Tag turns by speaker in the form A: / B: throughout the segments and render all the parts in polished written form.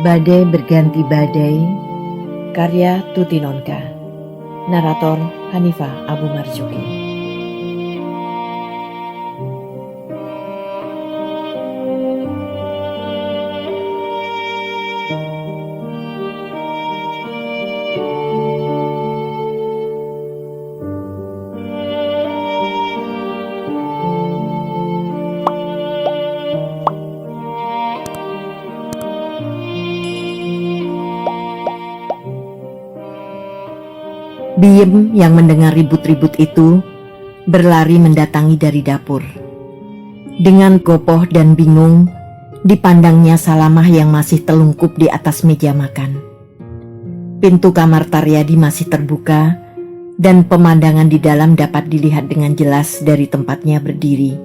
A: Badai Berganti Badai, karya Tuti Nonka, narator Hanifah Abu Marzuki. Biem yang mendengar ribut-ribut itu berlari mendatangi dari dapur. Dengan gopoh dan bingung, dipandangnya Salamah yang masih telungkup di atas meja makan. Pintu kamar Taryadi masih terbuka dan pemandangan di dalam dapat dilihat dengan jelas dari tempatnya berdiri.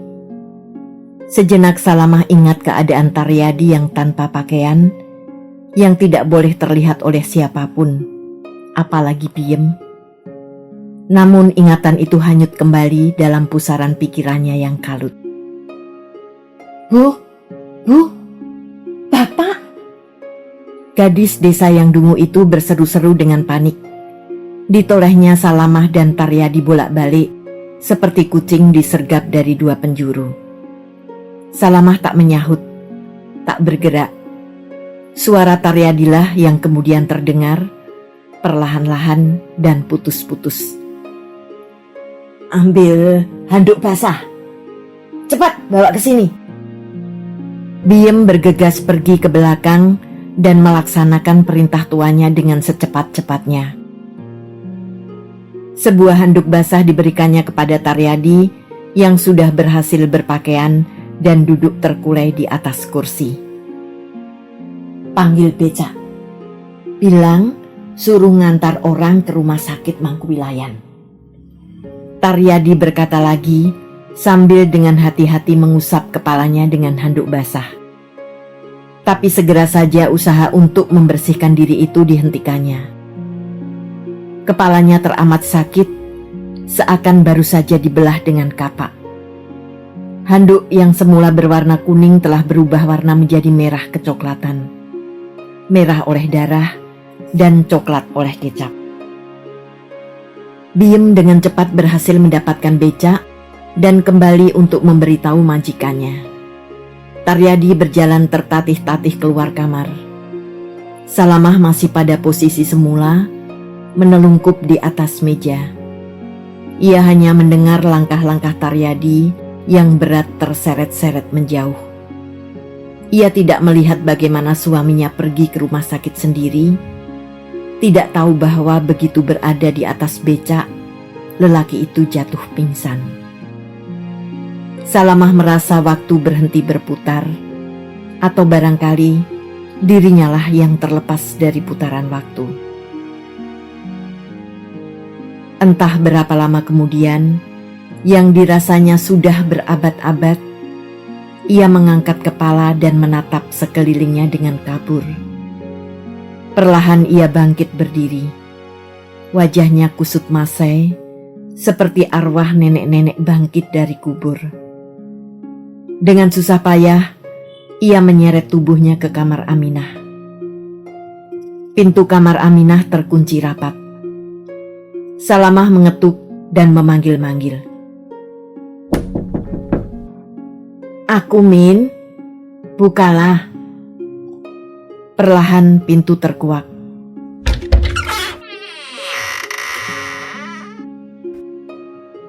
A: Sejenak Salamah ingat keadaan Taryadi yang tanpa pakaian, yang tidak boleh terlihat oleh siapapun, apalagi Biem. Namun ingatan itu hanyut kembali dalam pusaran pikirannya yang kalut. Bu, Bapak! Gadis desa yang dungu itu berseru-seru dengan panik. Ditolehnya Salamah dan Taryadi bolak-balik, seperti kucing disergap dari dua penjuru. Salamah tak menyahut, tak bergerak. Suara Taryadilah yang kemudian terdengar, perlahan-lahan dan putus-putus. Ambil handuk basah. Cepat bawa ke sini. Biem bergegas pergi ke belakang dan melaksanakan perintah tuannya dengan secepat-cepatnya. Sebuah handuk basah diberikannya kepada Taryadi yang sudah berhasil berpakaian dan duduk terkulai di atas kursi. Panggil becak. Bilang suruh ngantar orang ke rumah sakit Mangkuwilayan. Taryadi berkata lagi sambil dengan hati-hati mengusap kepalanya dengan handuk basah. Tapi segera saja usaha untuk membersihkan diri itu dihentikannya. Kepalanya teramat sakit, seakan baru saja dibelah dengan kapak. Handuk yang semula berwarna kuning telah berubah warna menjadi merah kecoklatan. Merah oleh darah dan coklat oleh kecap. Biem dengan cepat berhasil mendapatkan becak dan kembali untuk memberitahu majikannya. Taryadi berjalan tertatih-tatih keluar kamar. Salamah masih pada posisi semula, menelungkup di atas meja. Ia hanya mendengar langkah-langkah Taryadi yang berat terseret-seret menjauh. Ia tidak melihat bagaimana suaminya pergi ke rumah sakit sendiri. Tidak tahu bahwa begitu berada di atas becak, lelaki itu jatuh pingsan. Salamah merasa waktu berhenti berputar, atau barangkali dirinya lah yang terlepas dari putaran waktu. Entah berapa lama kemudian, yang dirasanya sudah berabad-abad, ia mengangkat kepala dan menatap sekelilingnya dengan kabur. Perlahan ia bangkit berdiri. Wajahnya kusut masai, seperti arwah nenek-nenek bangkit dari kubur. Dengan susah payah, ia menyeret tubuhnya ke kamar Aminah. Pintu kamar Aminah terkunci rapat. Salamah mengetuk dan memanggil-manggil. Aku, Min, bukalah. Perlahan pintu terkuak.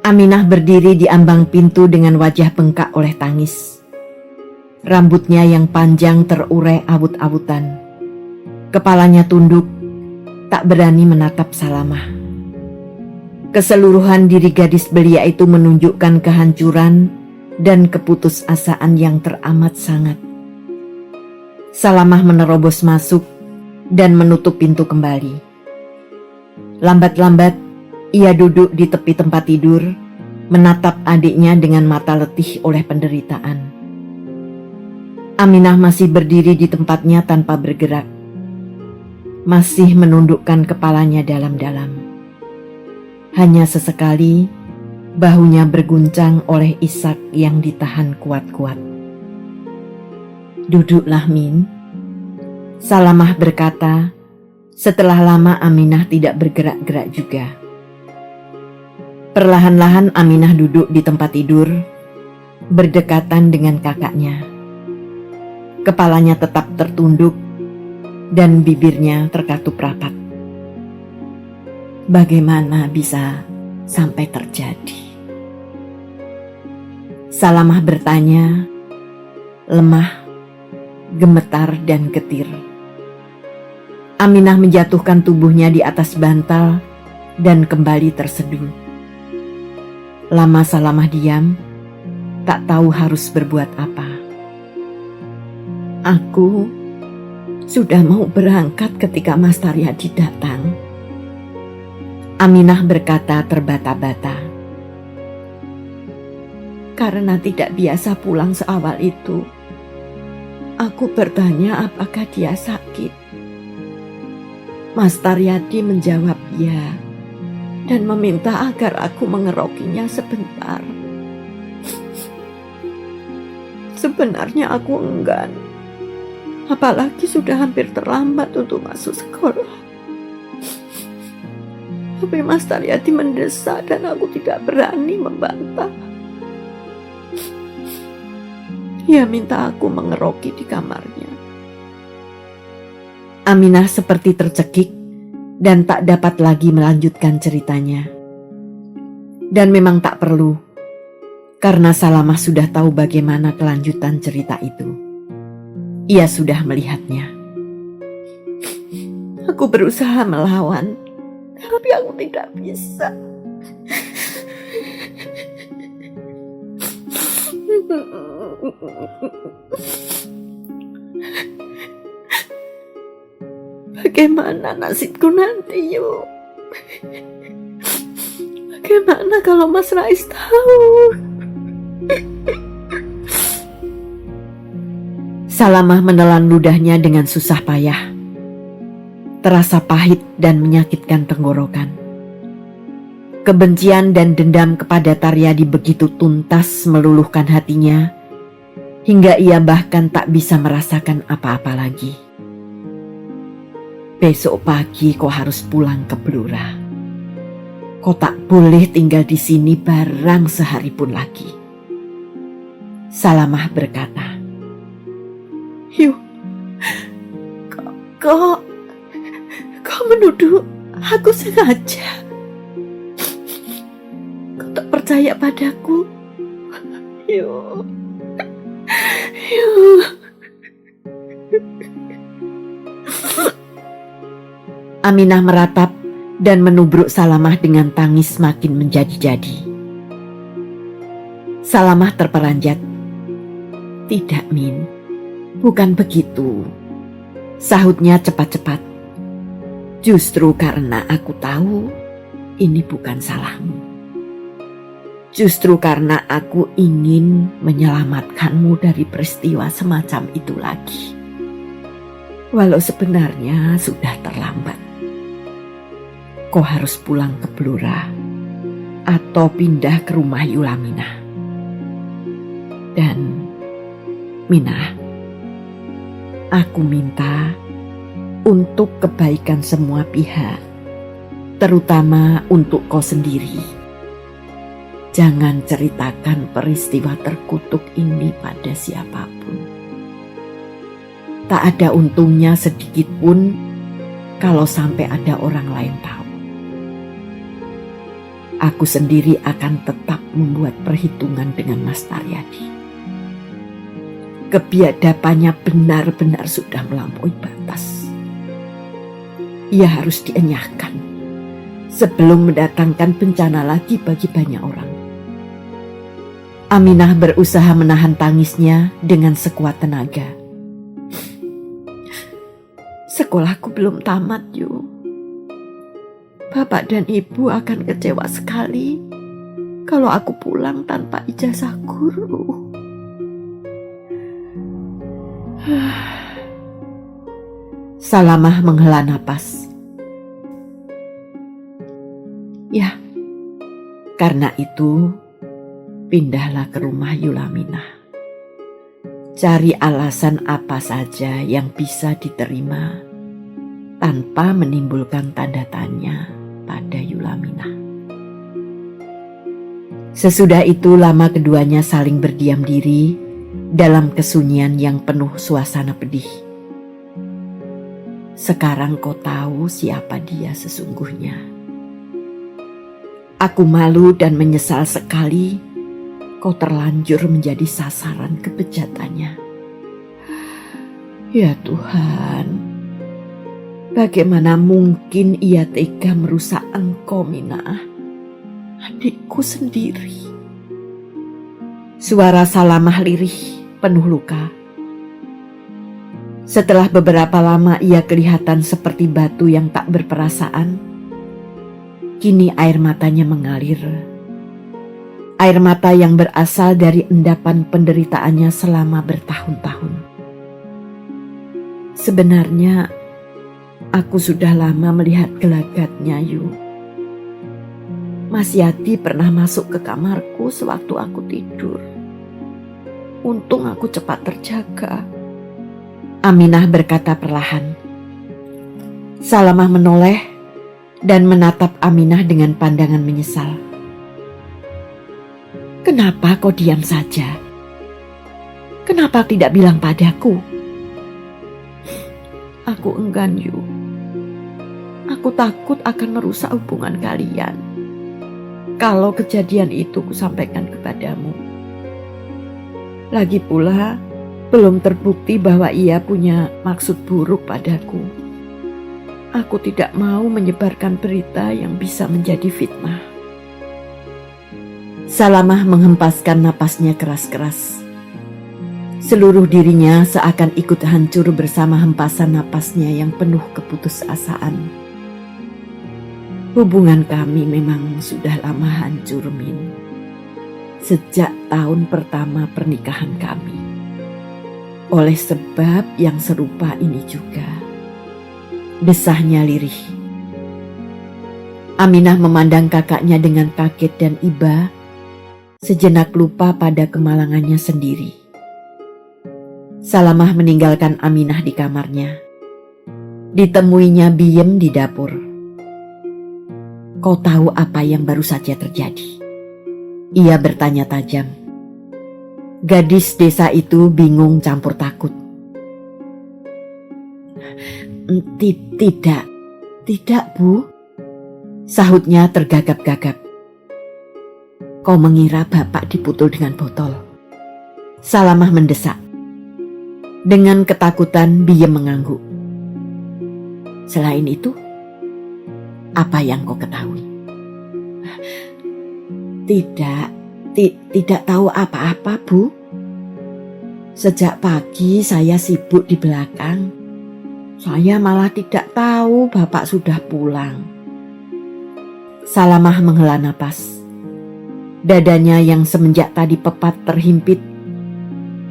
A: Aminah berdiri di ambang pintu dengan wajah bengkak oleh tangis. Rambutnya yang panjang terurai awut-awutan. Kepalanya tunduk, tak berani menatap Salamah. Keseluruhan diri gadis belia itu menunjukkan kehancuran dan keputusasaan yang teramat sangat. Salamah menerobos masuk dan menutup pintu kembali. Lambat-lambat ia duduk di tepi tempat tidur, menatap adiknya dengan mata letih oleh penderitaan. Aminah masih berdiri di tempatnya tanpa bergerak, masih menundukkan kepalanya dalam-dalam. Hanya sesekali bahunya berguncang oleh isak yang ditahan kuat-kuat. Duduklah, Min. Salamah berkata, setelah lama Aminah tidak bergerak-gerak juga. Perlahan-lahan Aminah duduk di tempat tidur, berdekatan dengan kakaknya. Kepalanya tetap tertunduk dan bibirnya terkatup rapat. Bagaimana bisa sampai terjadi? Salamah bertanya, lemah, gemetar dan getir. Aminah menjatuhkan tubuhnya di atas bantal dan kembali terseduh. Lama Salamah diam, tak tahu harus berbuat apa. Aku sudah mau berangkat ketika Mas Taryadi datang. Aminah berkata terbata-bata. Karena tidak biasa pulang seawal itu, aku bertanya apakah dia sakit. Mas Taryadi menjawab ya, dan meminta agar aku mengerokinya sebentar. Sebenarnya aku enggan, apalagi sudah hampir terlambat untuk masuk sekolah. Tapi Mas Taryadi mendesak dan aku tidak berani membantah. Ia minta aku mengeroki di kamarnya. Aminah seperti tercekik dan tak dapat lagi melanjutkan ceritanya. Dan memang tak perlu, karena Salamah sudah tahu bagaimana kelanjutan cerita itu. Ia sudah melihatnya. Aku berusaha melawan, tapi aku tidak bisa. Bagaimana nasibku nanti, yuk? Bagaimana kalau Mas Rais tahu? Salamah menelan ludahnya dengan susah payah. Terasa pahit dan menyakitkan tenggorokan. Kebencian dan dendam kepada Taryadi begitu tuntas meluluhkan hatinya, hingga ia bahkan tak bisa merasakan apa-apa lagi. Besok pagi kau harus pulang ke Blora. Kau tak boleh tinggal di sini barang sehari pun lagi. Salamah berkata, Yuk, kau menuduh aku sengaja. Kau tak percaya padaku. Yuk. Aminah meratap dan menubruk Salamah dengan tangis makin menjadi-jadi. Salamah terperanjat. Tidak, Min, bukan begitu. Sahutnya cepat-cepat. Justru karena aku tahu ini bukan salahmu. Justru karena aku ingin menyelamatkanmu dari peristiwa semacam itu lagi. Walau sebenarnya sudah terlambat. Kau harus pulang ke Blora atau pindah ke rumah Yulamina. Dan Minah, aku minta untuk kebaikan semua pihak, terutama untuk kau sendiri. Jangan ceritakan peristiwa terkutuk ini pada siapapun. Tak ada untungnya sedikit pun kalau sampai ada orang lain tahu. Aku sendiri akan tetap membuat perhitungan dengan Mas Taryadi. Kebiadabannya benar-benar sudah melampaui batas. Ia harus dienyahkan sebelum mendatangkan bencana lagi bagi banyak orang. Aminah berusaha menahan tangisnya dengan sekuat tenaga. Sekolahku belum tamat, Yu. Bapak dan ibu akan kecewa sekali kalau aku pulang tanpa ijazah guru. Salamah menghela napas. Ya, karena itu pindahlah ke rumah Yulamina. Cari alasan apa saja yang bisa diterima tanpa menimbulkan tanda tanya pada Yulaminah. Sesudah itu lama keduanya saling berdiam diri dalam kesunyian yang penuh suasana pedih. Sekarang kau tahu siapa dia sesungguhnya. Aku malu dan menyesal sekali kau terlanjur menjadi sasaran kebejatannya. Ya Tuhan, bagaimana mungkin ia tega merusak engkau, Minah, adikku sendiri. Suara Salamah lirih penuh luka. Setelah beberapa lama ia kelihatan seperti batu yang tak berperasaan. Kini air matanya mengalir. Air mata yang berasal dari endapan penderitaannya selama bertahun-tahun. Sebenarnya aku sudah lama melihat gelagatnya, Yu. Mas Yati pernah masuk ke kamarku sewaktu aku tidur. Untung aku cepat terjaga. Aminah berkata perlahan. Salamah menoleh dan menatap Aminah dengan pandangan menyesal. Kenapa kau diam saja? Kenapa tidak bilang padaku? Aku enggan, Yu. Aku takut akan merusak hubungan kalian kalau kejadian itu kusampaikan kepadamu. Lagi pula, belum terbukti bahwa ia punya maksud buruk padaku. Aku tidak mau menyebarkan berita yang bisa menjadi fitnah. Salamah menghempaskan napasnya keras-keras. Seluruh dirinya seakan ikut hancur bersama hempasan napasnya yang penuh keputusasaan. Hubungan kami memang sudah lama hancur, Min. Sejak tahun pertama pernikahan kami. Oleh sebab yang serupa ini juga. Desahnya lirih. Aminah memandang kakaknya dengan kaget dan iba, sejenak lupa pada kemalangannya sendiri. Salamah meninggalkan Aminah di kamarnya. Ditemuinya Biem di dapur. Kau tahu apa yang baru saja terjadi? Ia bertanya tajam. Gadis desa itu bingung campur takut. Tidak, Bu. Sahutnya tergagap-gagap. Kau mengira bapak dipukul dengan botol? Salamah mendesak. Dengan ketakutan Biem mengangguk. Selain itu, apa yang kau ketahui? Tidak tahu apa-apa, Bu. Sejak pagi saya sibuk di belakang. Saya malah tidak tahu bapak sudah pulang. Salamah menghela napas. Dadanya yang semenjak tadi pepat terhimpit,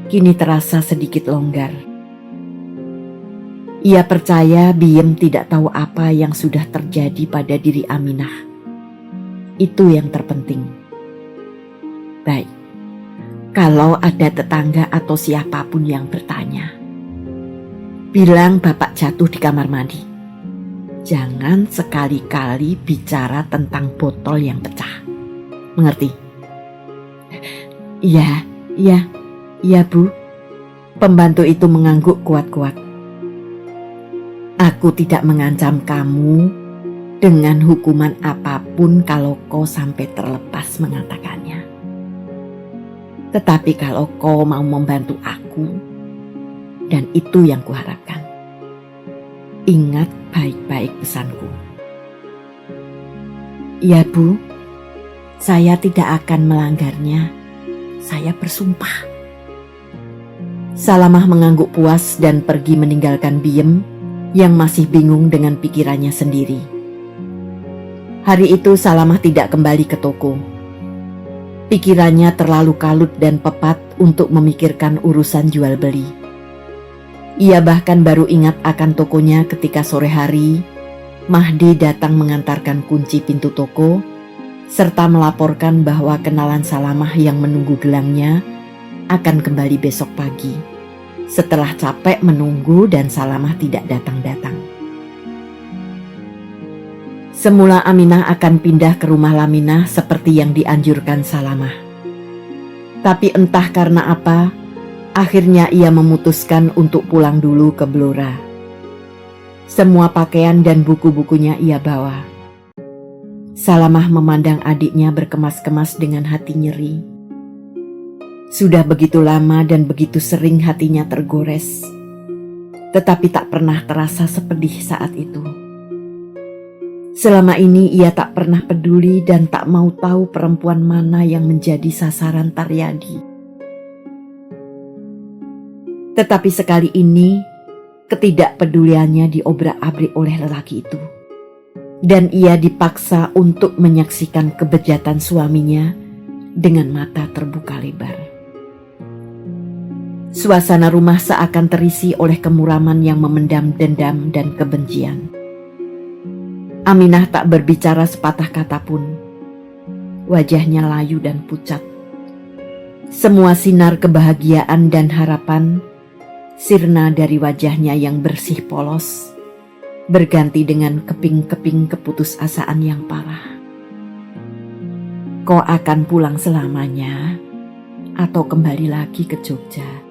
A: kini terasa sedikit longgar. Ia percaya Biem tidak tahu apa yang sudah terjadi pada diri Aminah. Itu yang terpenting. Baik, kalau ada tetangga atau siapapun yang bertanya, bilang bapak jatuh di kamar mandi. Jangan sekali-kali bicara tentang botol yang pecah. Mengerti? Iya, Bu. Pembantu itu mengangguk kuat-kuat. Aku tidak mengancam kamu dengan hukuman apapun kalau kau sampai terlepas mengatakannya. Tetapi kalau kau mau membantu aku, dan itu yang kuharapkan, ingat baik-baik pesanku. Ya, Bu, saya tidak akan melanggarnya. Saya bersumpah. Salamah mengangguk puas dan pergi meninggalkan Biem yang masih bingung dengan pikirannya sendiri. Hari itu Salamah tidak kembali ke toko. Pikirannya terlalu kalut dan pepat untuk memikirkan urusan jual beli. Ia bahkan baru ingat akan tokonya ketika sore hari Mahdi datang mengantarkan kunci pintu toko serta melaporkan bahwa kenalan Salamah yang menunggu gelangnya akan kembali besok pagi. setelah capek menunggu dan Salamah tidak datang-datang. Semula Aminah akan pindah ke rumah Laminah seperti yang dianjurkan Salamah. Tapi entah karena apa, akhirnya ia memutuskan untuk pulang dulu ke Blora. Semua pakaian dan buku-bukunya ia bawa. Salamah memandang adiknya berkemas-kemas dengan hati nyeri. Sudah begitu lama dan begitu sering hatinya tergores, tetapi tak pernah terasa sepedih saat itu. Selama ini ia tak pernah peduli dan tak mau tahu perempuan mana yang menjadi sasaran Taryadi. Tetapi sekali ini, ketidakpeduliannya diobrak-abrik oleh lelaki itu. Dan ia dipaksa untuk menyaksikan kebejatan suaminya dengan mata terbuka lebar. Suasana rumah seakan terisi oleh kemuraman yang memendam dendam dan kebencian. Aminah tak berbicara sepatah kata pun. Wajahnya layu dan pucat. Semua sinar kebahagiaan dan harapan sirna dari wajahnya yang bersih polos, berganti dengan keping-keping keputusasaan yang parah. Kau akan pulang selamanya atau kembali lagi ke Jogja?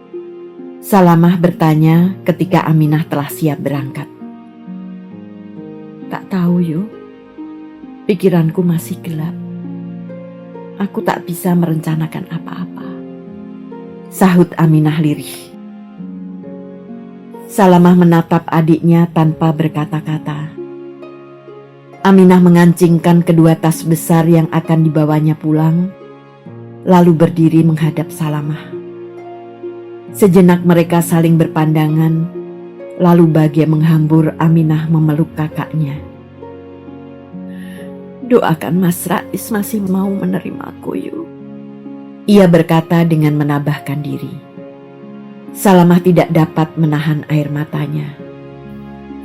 A: Salamah bertanya ketika Aminah telah siap berangkat. Tak tahu yuk, pikiranku masih gelap. Aku tak bisa merencanakan apa-apa, sahut Aminah lirih. Salamah menatap adiknya tanpa berkata-kata. Aminah mengancingkan kedua tas besar yang akan dibawanya pulang, lalu berdiri menghadap Salamah. Sejenak mereka saling berpandangan, lalu bahagia menghambur Aminah memeluk kakaknya. Doakan Mas Rais masih mau menerimaku yuk, ia berkata dengan menabahkan diri. Salamah tidak dapat menahan air matanya.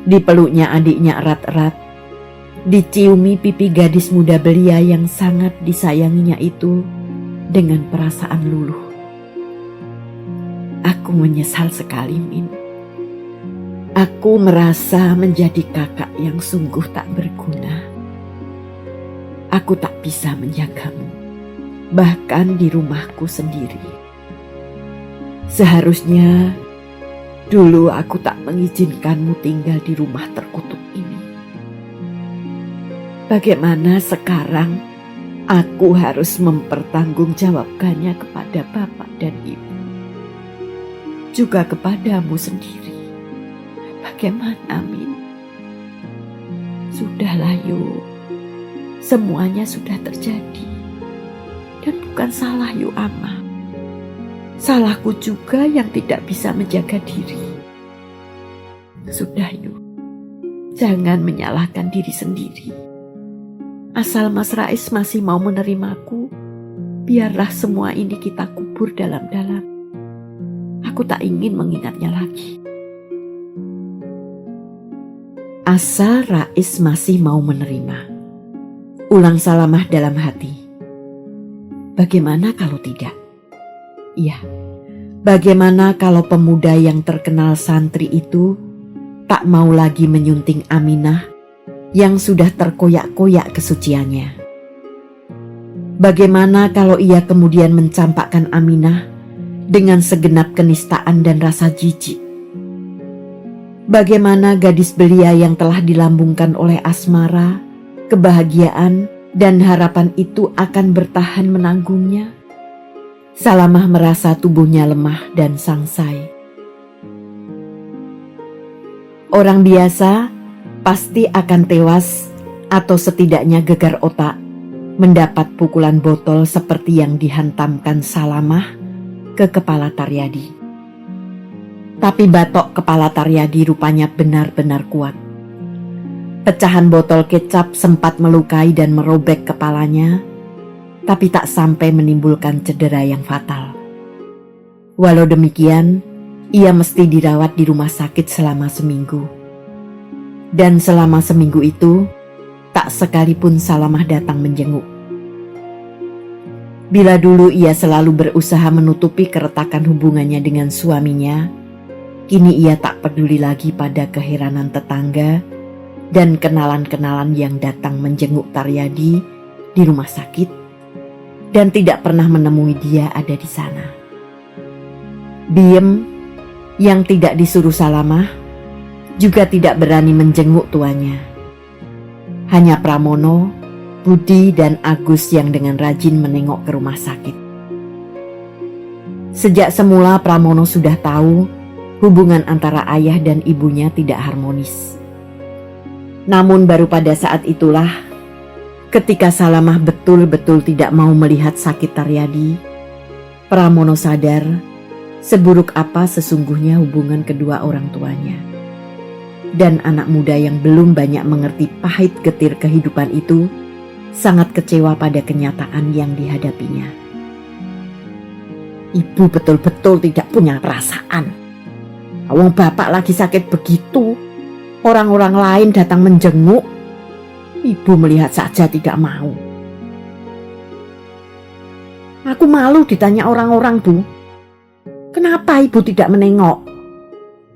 A: Dipeluknya adiknya erat-erat, diciumi pipi gadis muda belia yang sangat disayanginya itu dengan perasaan luluh. Aku menyesal sekali, Min. Aku merasa menjadi kakak yang sungguh tak berguna. Aku tak bisa menjagamu, bahkan di rumahku sendiri. Seharusnya dulu aku tak mengizinkanmu tinggal di rumah terkutuk ini. Bagaimana sekarang aku harus mempertanggungjawabkannya kepada bapak dan ibu, juga kepadamu sendiri. Bagaimana, Min? Sudahlah yuk, semuanya sudah terjadi. Dan bukan salah yuk Ama. Salahku juga yang tidak bisa menjaga diri. Sudah yuk, jangan menyalahkan diri sendiri. Asal Mas Rais masih mau menerimaku, biarlah semua ini kita kubur dalam-dalam. Aku tak ingin mengingatnya lagi. Asal Rais masih mau menerima, ulang Salamah dalam hati. Bagaimana kalau tidak? Ya, bagaimana kalau pemuda yang terkenal santri itu tak mau lagi menyunting Aminah yang sudah terkoyak-koyak kesuciannya? Bagaimana kalau ia kemudian mencampakkan Aminah dengan segenap kenistaan dan rasa jijik? Bagaimana gadis belia yang telah dilambungkan oleh asmara, kebahagiaan, dan harapan itu akan bertahan menanggungnya? Salamah merasa tubuhnya lemah dan sangsai. Orang biasa pasti akan tewas atau setidaknya gegar otak mendapat pukulan botol seperti yang dihantamkan Salamah ke kepala Taryadi. Tapi batok kepala Taryadi rupanya benar-benar kuat. Pecahan botol kecap sempat melukai dan merobek kepalanya, tapi tak sampai menimbulkan cedera yang fatal. Walau demikian, ia mesti dirawat di rumah sakit selama seminggu. Dan selama seminggu itu, tak sekalipun Salamah datang menjenguk. Bila dulu ia selalu berusaha menutupi keretakan hubungannya dengan suaminya, Kini ia tak peduli lagi pada keheranan tetangga dan kenalan-kenalan yang datang menjenguk Taryadi di rumah sakit dan tidak pernah menemui dia ada di sana. Biem yang tidak disuruh Salamah juga tidak berani menjenguk tuanya. Hanya Pramono, Budi dan Agus yang dengan rajin menengok ke rumah sakit. Sejak semula Pramono sudah tahu hubungan antara ayah dan ibunya tidak harmonis. Namun baru pada saat itulah, ketika Salamah betul-betul tidak mau melihat sakit Taryadi, Pramono sadar seburuk apa sesungguhnya hubungan kedua orang tuanya. Dan anak muda yang belum banyak mengerti pahit getir kehidupan itu sangat kecewa pada kenyataan yang dihadapinya. Ibu betul-betul tidak punya perasaan. Wong bapak lagi sakit begitu, orang-orang lain datang menjenguk, ibu melihat saja tidak mau. Aku malu ditanya orang-orang, Bu. Kenapa ibu tidak menengok?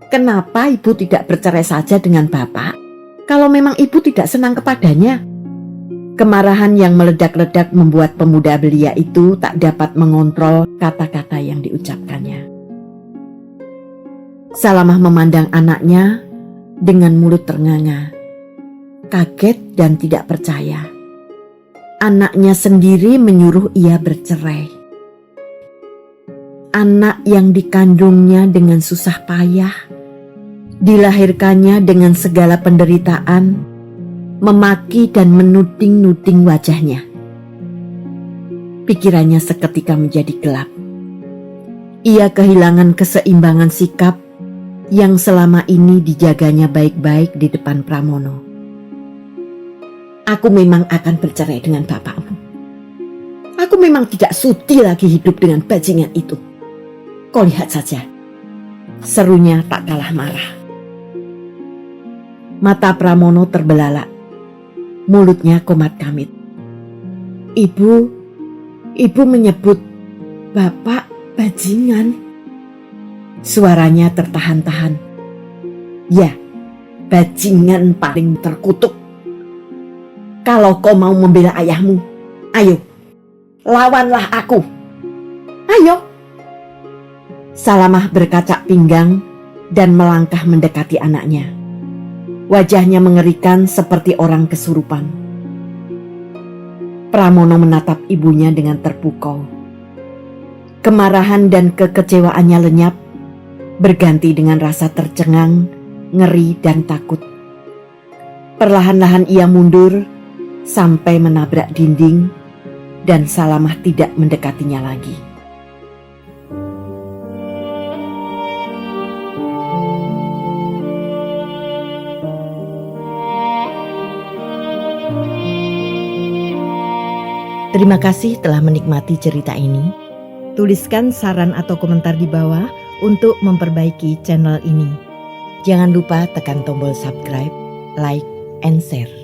A: Kenapa ibu tidak bercerai saja dengan bapak kalau memang ibu tidak senang kepadanya? Kemarahan yang meledak-ledak membuat pemuda belia itu tak dapat mengontrol kata-kata yang diucapkannya. Salamah memandang anaknya dengan mulut ternganga, kaget dan tidak percaya. Anaknya sendiri menyuruh ia bercerai. Anak yang dikandungnya dengan susah payah, dilahirkannya dengan segala penderitaan, memaki dan menuding-nuding wajahnya. Pikirannya seketika menjadi gelap. Ia kehilangan keseimbangan sikap yang selama ini dijaganya baik-baik di depan Pramono. Aku memang akan bercerai dengan bapakmu. Aku memang tidak sudi lagi hidup dengan bajingan itu. Kau lihat saja, serunya tak kalah marah. Mata Pramono terbelalak, mulutnya komat kamit. Ibu menyebut bapak bajingan. Suaranya tertahan-tahan. Ya, bajingan paling terkutuk. Kalau kau mau membela ayahmu, ayo, lawanlah aku. Ayo. Salamah berkacak pinggang dan melangkah mendekati anaknya. Wajahnya mengerikan seperti orang kesurupan. Pramono menatap ibunya dengan terpukau. Kemarahan dan kekecewaannya lenyap, berganti dengan rasa tercengang, ngeri dan takut. Perlahan-lahan ia mundur sampai menabrak dinding dan Salamah tidak mendekatinya lagi. Terima kasih telah menikmati cerita ini. Tuliskan saran atau komentar di bawah untuk memperbaiki channel ini. Jangan lupa tekan tombol subscribe, like, and share.